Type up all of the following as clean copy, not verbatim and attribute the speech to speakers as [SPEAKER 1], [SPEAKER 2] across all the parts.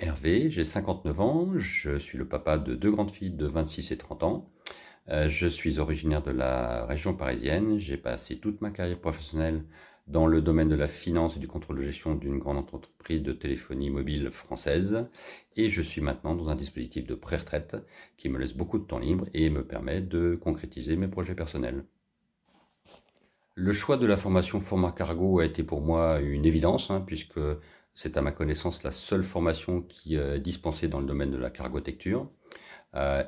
[SPEAKER 1] Hervé, j'ai 59 ans, je suis le papa de 2 grandes filles de 26 et 30 ans. Je suis originaire de la région parisienne. J'ai passé toute ma carrière professionnelle dans le domaine de la finance et du contrôle de gestion d'une grande entreprise de téléphonie mobile française. Et je suis maintenant dans un dispositif de pré-retraite qui me laisse beaucoup de temps libre et me permet de concrétiser mes projets personnels. Le choix de la formation format cargo a été pour moi une évidence, puisque c'est à ma connaissance la seule formation qui est dispensée dans le domaine de la cargotecture.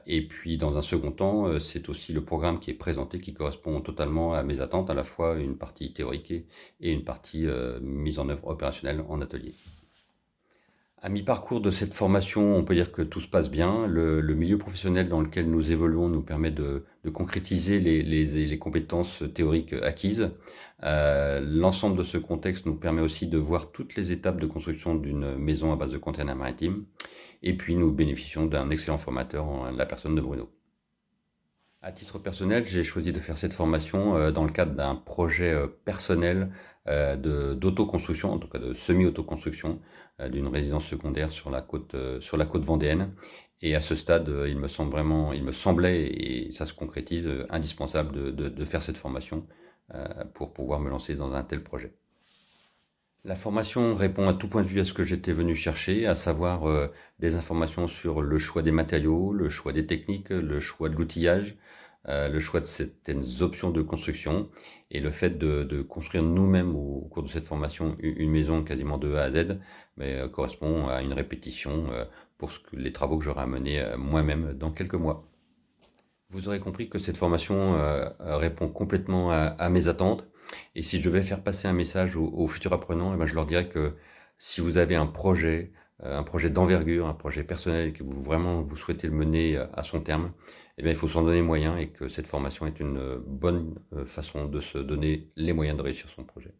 [SPEAKER 1] Et puis dans un second temps, c'est aussi le programme qui est présenté qui correspond totalement à mes attentes, à la fois une partie théorique et une partie mise en œuvre opérationnelle en atelier. À mi-parcours de cette formation, on peut dire que tout se passe bien. Le milieu professionnel dans lequel nous évoluons nous permet de concrétiser les compétences théoriques acquises. L'ensemble de ce contexte nous permet aussi de voir toutes les étapes de construction d'une maison à base de containers maritimes. Et puis nous bénéficions d'un excellent formateur en la personne de Bruno. À titre personnel, j'ai choisi de faire cette formation dans le cadre d'un projet personnel d'autoconstruction, en tout cas de semi-autoconstruction, d'une résidence secondaire sur la côte vendéenne. Et à ce stade, il me semblait, et ça se concrétise, indispensable de faire cette formation pour pouvoir me lancer dans un tel projet. La formation répond à tout point de vue à ce que j'étais venu chercher, à savoir des informations sur le choix des matériaux, le choix des techniques, le choix de l'outillage, le choix de certaines options de construction et le fait de construire nous-mêmes au cours de cette formation une maison quasiment de A à Z, mais correspond à une répétition pour les travaux que j'aurai à mener moi-même dans quelques mois. Vous aurez compris que cette formation répond complètement à mes attentes. Et si je devais faire passer un message aux futurs apprenants, eh ben, je leur dirais que si vous avez un projet d'envergure, un projet personnel et que vous souhaitez le mener à son terme, eh bien, il faut s'en donner moyen et que cette formation est une bonne façon de se donner les moyens de réussir son projet.